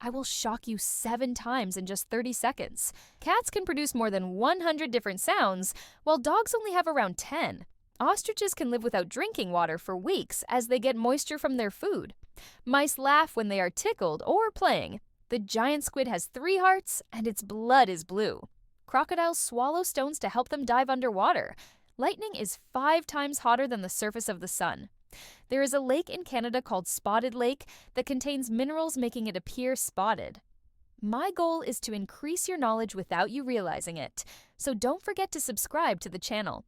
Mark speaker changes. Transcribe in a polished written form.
Speaker 1: I will shock you 7 times in just 30 seconds. Cats can produce more than 100 different sounds, while dogs only have around 10. Ostriches can live without drinking water for weeks as they get moisture from their food. Mice laugh when they are tickled or playing. The giant squid has 3 hearts, and its blood is blue. Crocodiles swallow stones to help them dive underwater. Lightning is 5 times hotter than the surface of the sun. There is a lake in Canada called Spotted Lake that contains minerals making it appear spotted. My goal is to increase your knowledge without you realizing it, so don't forget to subscribe to the channel.